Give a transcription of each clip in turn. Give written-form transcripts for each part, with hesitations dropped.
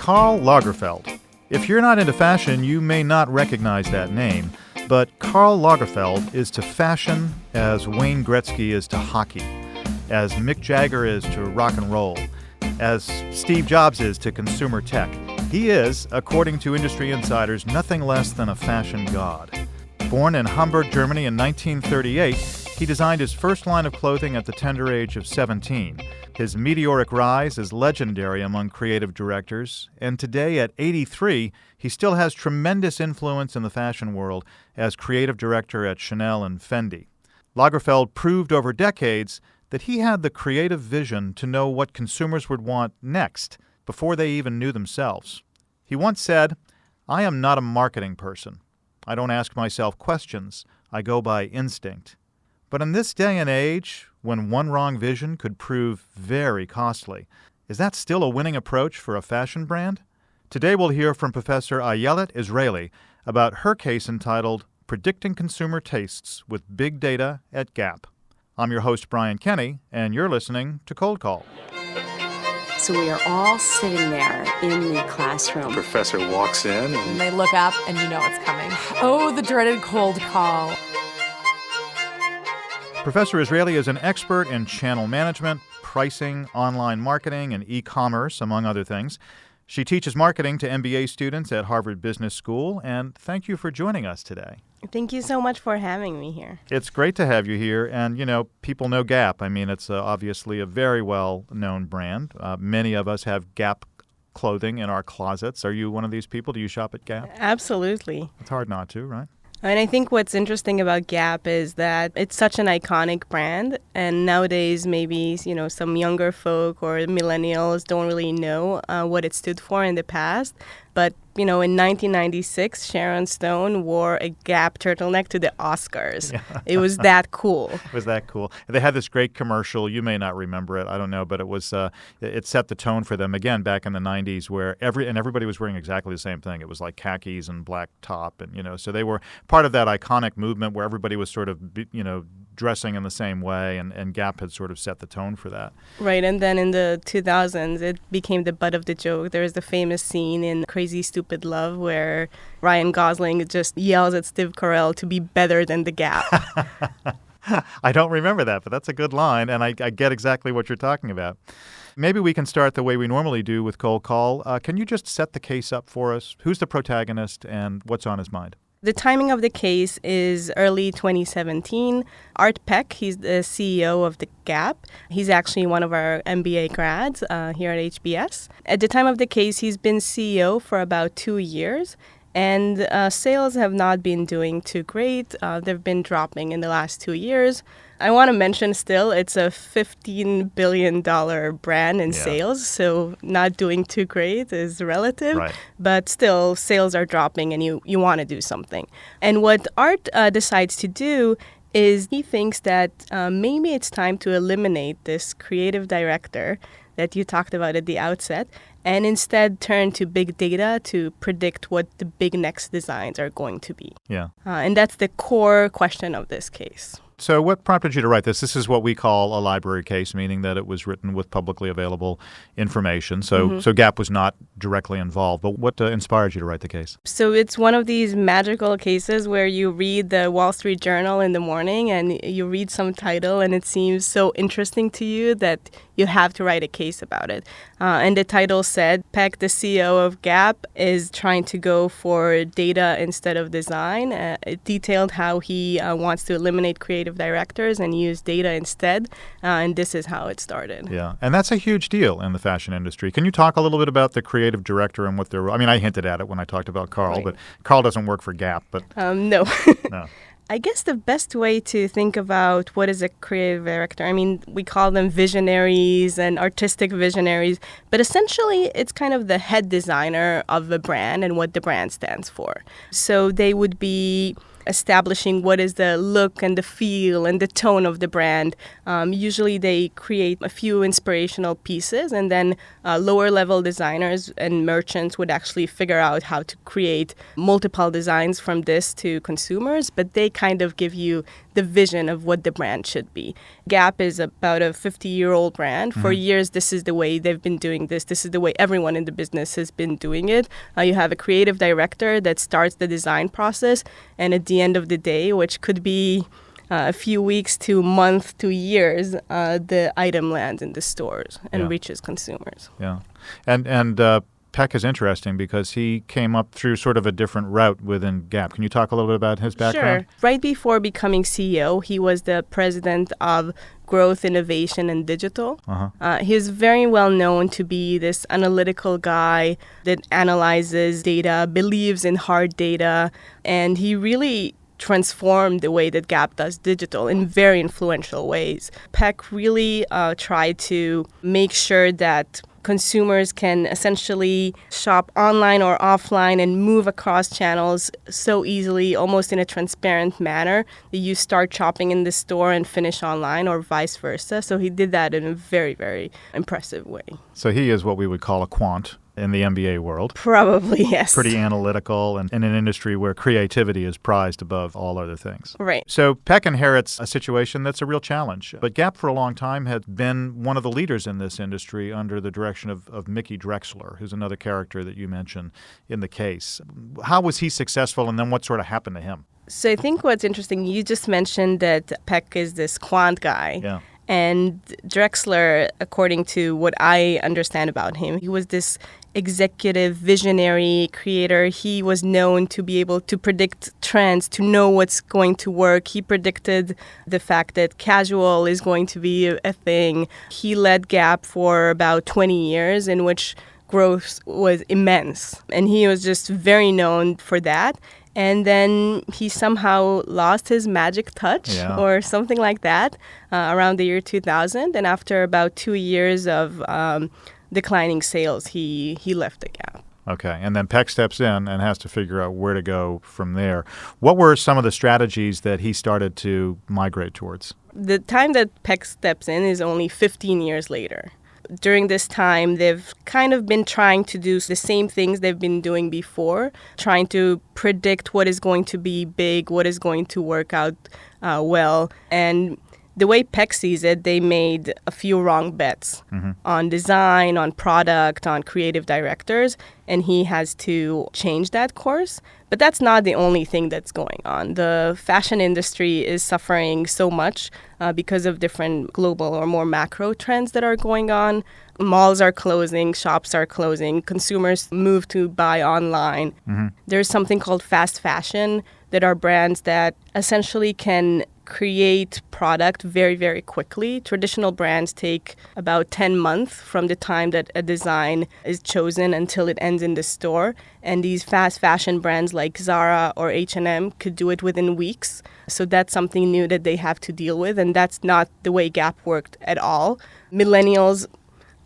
Karl Lagerfeld. If you're not into fashion, you may not recognize that name, but Karl Lagerfeld is to fashion as Wayne Gretzky is to hockey, as Mick Jagger is to rock and roll, as Steve Jobs is to consumer tech. He is, according to industry insiders, nothing less than a fashion god. Born in Hamburg, Germany in 1938, he designed his first line of clothing at the tender age of 17. His meteoric rise is legendary among creative directors, and today at 83, he still has tremendous influence in the fashion world as creative director at Chanel and Fendi. Lagerfeld proved over decades that he had the creative vision to know what consumers would want next, before they even knew themselves. He once said, "I am not a marketing person. I don't ask myself questions. I go by instinct." But in this day and age, when one wrong vision could prove very costly, is that still a winning approach for a fashion brand? Today we'll hear from Professor Ayelet Israeli about her case entitled Predicting Consumer Tastes with Big Data at Gap. I'm your host, Brian Kenny, and you're listening to Cold Call. So we are all sitting there in the classroom. The professor walks in and they look up and you know it's coming. Oh, the dreaded cold call. Professor Israeli is an expert in channel management, pricing, online marketing, and e-commerce, among other things. She teaches marketing to MBA students at Harvard Business School, and thank you for joining us today. Thank you so much for having me here. It's great to have you here, and, people know Gap. I mean, it's obviously a very well-known brand. Many of us have Gap clothing in our closets. Are you one of these people? Do you shop at Gap? Absolutely. It's hard not to, right? And I think what's interesting about Gap is that it's such an iconic brand, and nowadays maybe some younger folk or millennials don't really know what it stood for in the past. But in 1996, Sharon Stone wore a Gap turtleneck to the Oscars. Yeah. It was that cool. It was that cool. They had this great commercial. You may not remember it. I don't know, but it was it set the tone for them again back in the 90s, where everybody was wearing exactly the same thing. It was like khakis and black top, and so they were part of that iconic movement where everybody was sort of dressing in the same way, and Gap had sort of set the tone for that. Right, and then in the 2000s, it became the butt of the joke. There was the famous scene in Crazy Stupid Love where Ryan Gosling just yells at Steve Carell to be better than the Gap. I don't remember that, but that's a good line, and I get exactly what you're talking about. Maybe we can start the way we normally do with Cold Call. Can you just set the case up for us? Who's the protagonist and what's on his mind? The timing of the case is early 2017. Art Peck, he's the CEO of the Gap. He's actually one of our MBA grads here at HBS. At the time of the case, he's been CEO for about 2 years, and sales have not been doing too great. They've been dropping in the last 2 years. I want to mention still, it's a $15 billion brand in sales, so not doing too great is relative, right. But still sales are dropping and you want to do something. And what Art decides to do is he thinks that maybe it's time to eliminate this creative director that you talked about at the outset and instead turn to big data to predict what the big next designs are going to be. Yeah. And that's the core question of this case. So what prompted you to write this? This is what we call a library case, meaning that it was written with publicly available information. So Gap was not directly involved. But what inspired you to write the case? So it's one of these magical cases where you read the Wall Street Journal in the morning and you read some title and it seems so interesting to you that you have to write a case about it. And the title said, Peck, the CEO of Gap, is trying to go for data instead of design. It detailed how he wants to eliminate creative directors and use data instead. And this is how it started. Yeah, and that's a huge deal in the fashion industry. Can you talk a little bit about the creative director and what they're... I mean, I hinted at it when I talked about Karl, right. But Karl doesn't work for Gap. But No. No. I guess the best way to think about what is a creative director, I mean, we call them visionaries and artistic visionaries, but essentially it's kind of the head designer of the brand and what the brand stands for. So they would be establishing what is the look and the feel and the tone of the brand. Usually they create a few inspirational pieces and then lower level designers and merchants would actually figure out how to create multiple designs from this to consumers, but they kind of give you the vision of what the brand should be. Gap is about a 50-year-old brand. For years, this is the way they've been doing this. This is the way everyone in the business has been doing it. You have a creative director that starts the design process, and at the end of the day, which could be a few weeks to months to years, the item lands in the stores and reaches consumers. Yeah. And Peck is interesting because he came up through sort of a different route within Gap. Can you talk a little bit about his background? Sure. Right before becoming CEO, he was the president of growth, innovation, and digital. He's very well known to be this analytical guy that analyzes data, believes in hard data, and he really transformed the way that Gap does digital in very influential ways. Peck really tried to make sure that consumers can essentially shop online or offline and move across channels so easily, almost in a transparent manner, that you start shopping in the store and finish online, or vice versa. So he did that in a very, very impressive way. So he is what we would call a quant in the MBA world. Probably, yes. Pretty analytical and in an industry where creativity is prized above all other things. Right. So Peck inherits a situation that's a real challenge. But Gap for a long time had been one of the leaders in this industry under the direction of Mickey Drexler, who's another character that you mentioned in the case. How was he successful, and then what sort of happened to him? So I think what's interesting, you just mentioned that Peck is this quant guy. Yeah. And Drexler, according to what I understand about him, he was this executive, visionary creator. He was known to be able to predict trends, to know what's going to work. He predicted the fact that casual is going to be a thing. He led Gap for about 20 years, in which growth was immense. And he was just very known for that. And then he somehow lost his magic touch or something like that around the year 2000. And after about 2 years of declining sales, he left the Gap. Okay. And then Peck steps in and has to figure out where to go from there. What were some of the strategies that he started to migrate towards? The time that Peck steps in is only 15 years later. During this time, they've kind of been trying to do the same things they've been doing before, trying to predict what is going to be big, what is going to work out well. And the way Peck sees it, they made a few wrong bets on design, on product, on creative directors, and he has to change that course. But that's not the only thing that's going on. The fashion industry is suffering so much because of different global or more macro trends that are going on. Malls are closing, shops are closing, consumers move to buy online. There's something called fast fashion that are brands that essentially can create product very, very quickly. Traditional brands take about 10 months from the time that a design is chosen until it ends in the store. And these fast fashion brands like Zara or H&M could do it within weeks. So that's something new that they have to deal with. And that's not the way Gap worked at all. Millennials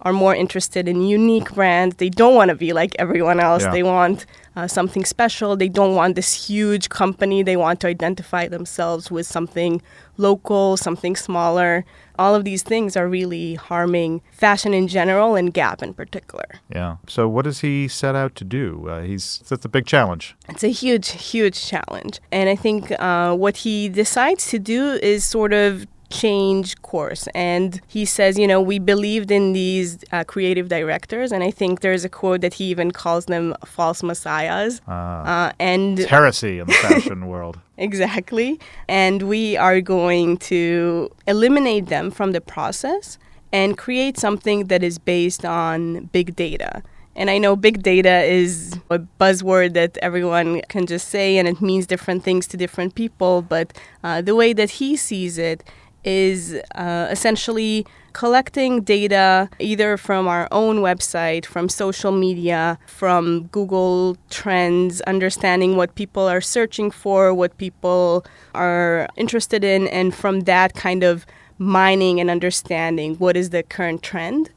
are more interested in unique brands. They don't want to be like everyone else. They want something special. They don't want this huge company. They want to identify themselves with something local, something smaller. All of these things are really harming fashion in general and Gap in particular. Yeah. So what does he set out to do? That's a big challenge. It's a huge, huge challenge. And I think what he decides to do is sort of change course. And he says, we believed in these creative directors. And I think there's a quote that he even calls them false messiahs. And it's heresy in the fashion world. Exactly. And we are going to eliminate them from the process and create something that is based on big data. And I know big data is a buzzword that everyone can just say, and it means different things to different people. But the way that he sees it is essentially collecting data either from our own website, from social media, from Google Trends, understanding what people are searching for, what people are interested in, and from that kind of mining and understanding what is the current trend.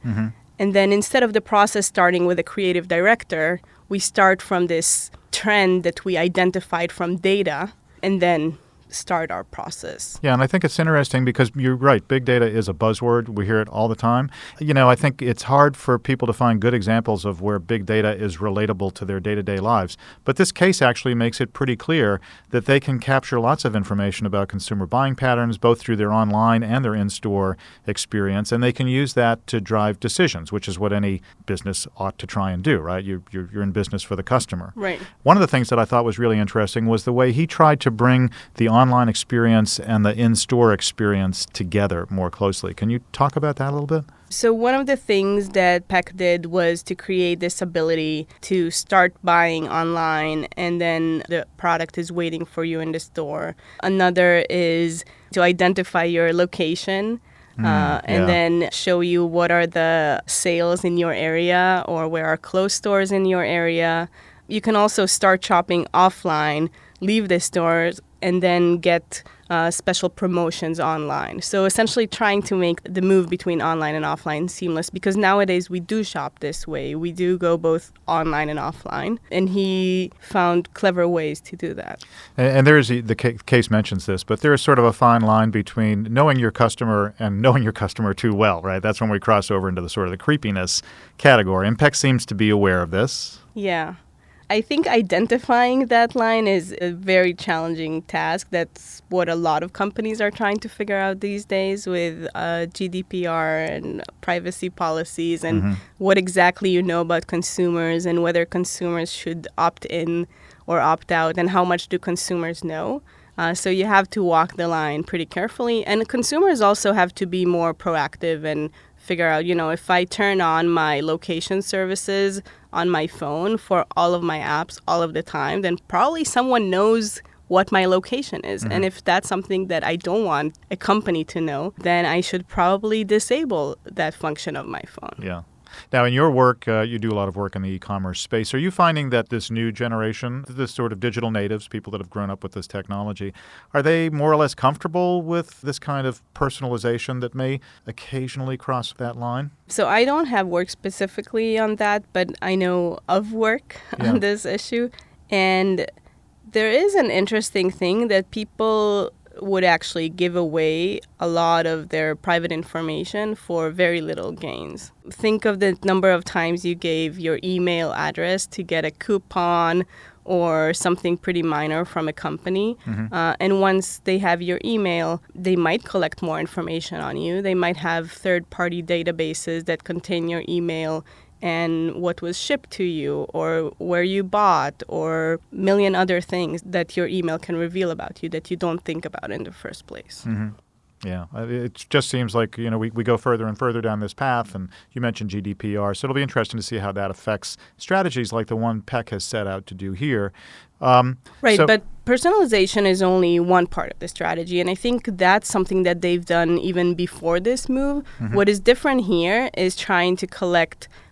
And then instead of the process starting with a creative director, we start from this trend that we identified from data and then start our process. Yeah, and I think it's interesting because you're right. Big data is a buzzword. We hear it all the time. I think it's hard for people to find good examples of where big data is relatable to their day-to-day lives. But this case actually makes it pretty clear that they can capture lots of information about consumer buying patterns, both through their online and their in-store experience, and they can use that to drive decisions, which is what any business ought to try and do, right? You're in business for the customer. Right. One of the things that I thought was really interesting was the way he tried to bring the online experience and the in-store experience together more closely. Can you talk about that a little bit? So one of the things that Peck did was to create this ability to start buying online and then the product is waiting for you in the store. Another is to identify your location and then show you what are the sales in your area or where are clothes stores in your area. You can also start shopping offline, leave the stores, and then get special promotions online. So essentially trying to make the move between online and offline seamless, because nowadays we do shop this way. We do go both online and offline. And he found clever ways to do that. And there is, the case mentions this, but there is sort of a fine line between knowing your customer and knowing your customer too well, right? That's when we cross over into the sort of the creepiness category. And Peck seems to be aware of this. Yeah. I think identifying that line is a very challenging task. That's what a lot of companies are trying to figure out these days with GDPR and privacy policies and what exactly you know about consumers and whether consumers should opt in or opt out and how much do consumers know. So you have to walk the line pretty carefully. And consumers also have to be more proactive and figure out, if I turn on my location services on my phone for all of my apps all of the time, then probably someone knows what my location is. And if that's something that I don't want a company to know, then I should probably disable that function of my phone. Yeah. Now, in your work, you do a lot of work in the e-commerce space. Are you finding that this new generation, this sort of digital natives, people that have grown up with this technology, are they more or less comfortable with this kind of personalization that may occasionally cross that line? So I don't have work specifically on that, but I know of work on this issue. And there is an interesting thing that people would actually give away a lot of their private information for very little gains. Think of the number of times you gave your email address to get a coupon or something pretty minor from a company. And once they have your email, they might collect more information on you. They might have third-party databases that contain your email and what was shipped to you or where you bought or a million other things that your email can reveal about you that you don't think about in the first place. Yeah, it just seems like, we go further and further down this path, and you mentioned GDPR, so it'll be interesting to see how that affects strategies like the one Peck has set out to do here. But personalization is only one part of the strategy, and I think that's something that they've done even before this move. What is different here is trying to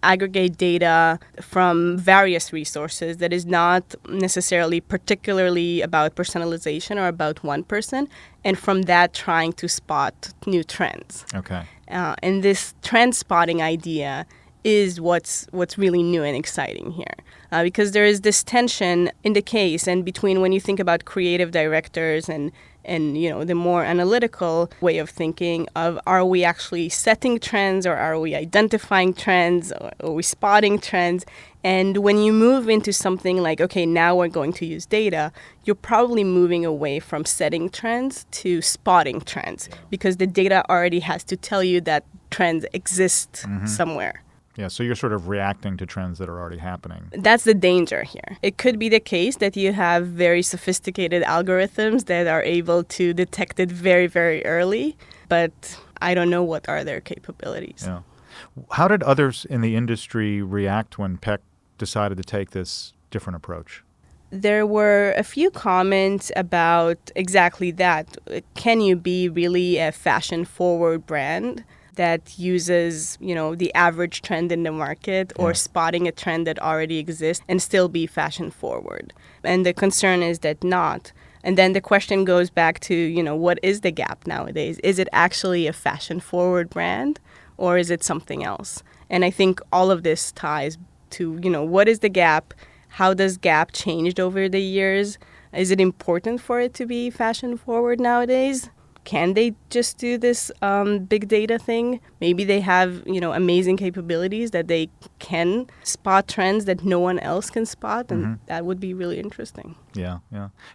aggregate data from various resources that is not necessarily particularly about personalization or about one person, and from that trying to spot new trends. Okay. And this trend spotting idea is what's really new and exciting here. Because there is this tension in the case and between when you think about creative directors and the more analytical way of thinking of are we actually setting trends or are we identifying trends or are we spotting trends? And when you move into something like, okay, now we're going to use data, you're probably moving away from setting trends to spotting trends because the data already has to tell you that trends exist somewhere. Yeah, so you're sort of reacting to trends that are already happening. That's the danger here. It could be the case that you have very sophisticated algorithms that are able to detect it very, very early, but I don't know what are their capabilities. Yeah. How did others in the industry react when Peck decided to take this different approach? There were a few comments about exactly that. Can you be really a fashion-forward brand that uses, the average trend in the market or spotting a trend that already exists and still be fashion forward? And the concern is that not. And then the question goes back to, what is the Gap nowadays? Is it actually a fashion forward brand or is it something else? And I think all of this ties to, what is the Gap? How does Gap changed over the years? Is it important for it to be fashion forward nowadays? Can they just do this big data thing? Maybe they have, amazing capabilities that they can spot trends that no one else can spot, and that would be really interesting. Yeah.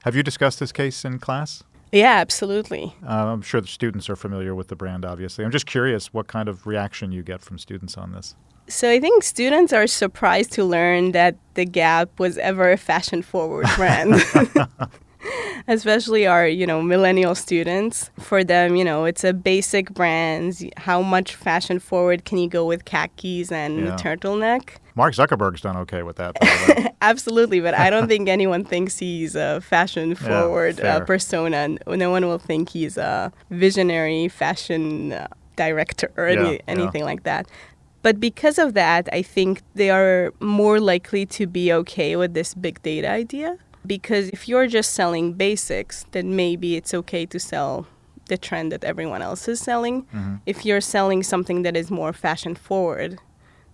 Have you discussed this case in class? Yeah, absolutely. I'm sure the students are familiar with the brand, obviously. I'm just curious what kind of reaction you get from students on this. So I think students are surprised to learn that the Gap was ever a fashion-forward brand. Especially our, millennial students. For them, it's a basic brand. How much fashion forward can you go with khakis and a turtleneck? Mark Zuckerberg's done okay with that, by the way. Absolutely, but I don't think anyone thinks he's a fashion forward persona. No one will think he's a visionary fashion director or anything like that. But because of that, I think they are more likely to be okay with this big data idea. Because if you're just selling basics, then maybe it's okay to sell the trend that everyone else is selling. If you're selling something that is more fashion forward,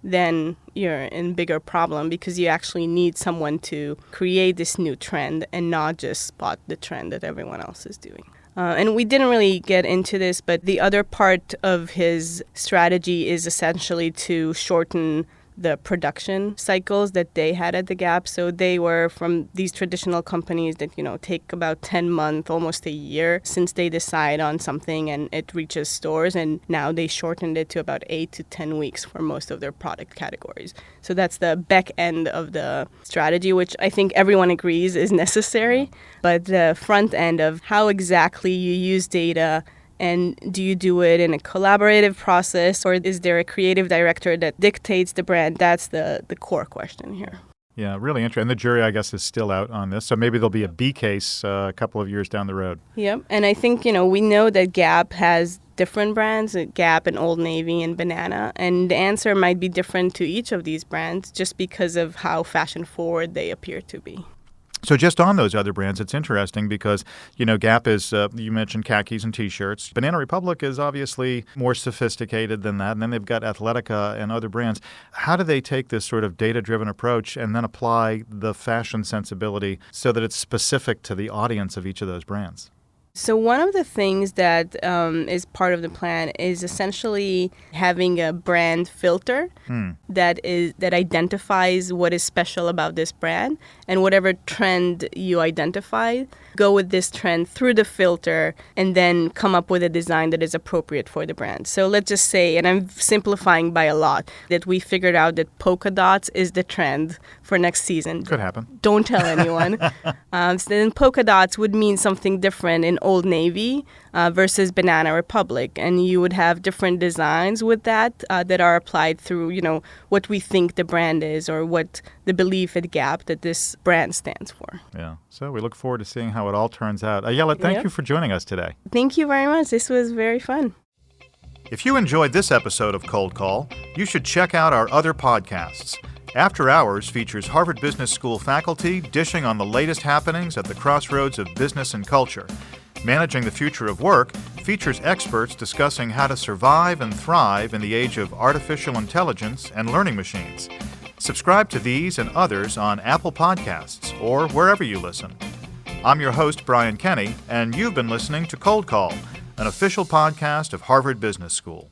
then you're in bigger problem because you actually need someone to create this new trend and not just spot the trend that everyone else is doing. And we didn't really get into this, but the other part of his strategy is essentially to shorten the production cycles that they had at the Gap. So they were from these traditional companies that, take about 10 months, almost a year since they decide on something and it reaches stores. And now they shortened it to about 8 to 10 weeks for most of their product categories. So that's the back end of the strategy, which I think everyone agrees is necessary. But the front end of how exactly you use data, and do you do it in a collaborative process, or is there a creative director that dictates the brand? That's the core question here. Yeah, really interesting. And the jury, I guess, is still out on this. So maybe there'll be a B case a couple of years down the road. Yep. And I think, we know that Gap has different brands, Gap and Old Navy and Banana. And the answer might be different to each of these brands just because of how fashion forward they appear to be. So just on those other brands, it's interesting because, Gap is, you mentioned khakis and T-shirts. Banana Republic is obviously more sophisticated than that. And then they've got Athletica and other brands. How do they take this sort of data-driven approach and then apply the fashion sensibility so that it's specific to the audience of each of those brands? So one of the things that is part of the plan is essentially having a brand filter that identifies what is special about this brand, and whatever trend you identify, go with this trend through the filter and then come up with a design that is appropriate for the brand. So let's just say, and I'm simplifying by a lot, that we figured out that polka dots is the trend for next season. Could happen. Don't tell anyone. So then polka dots would mean something different in Old Navy versus Banana Republic. And you would have different designs with that that are applied through, what we think the brand is or what the belief at Gap that this brand stands for. Yeah. So we look forward to seeing how it all turns out. Ayelet, thank you for joining us today. Thank you very much. This was very fun. If you enjoyed this episode of Cold Call, you should check out our other podcasts. After Hours features Harvard Business School faculty dishing on the latest happenings at the crossroads of business and culture. Managing the Future of Work features experts discussing how to survive and thrive in the age of artificial intelligence and learning machines. Subscribe to these and others on Apple Podcasts or wherever you listen. I'm your host, Brian Kenny, and you've been listening to Cold Call, an official podcast of Harvard Business School.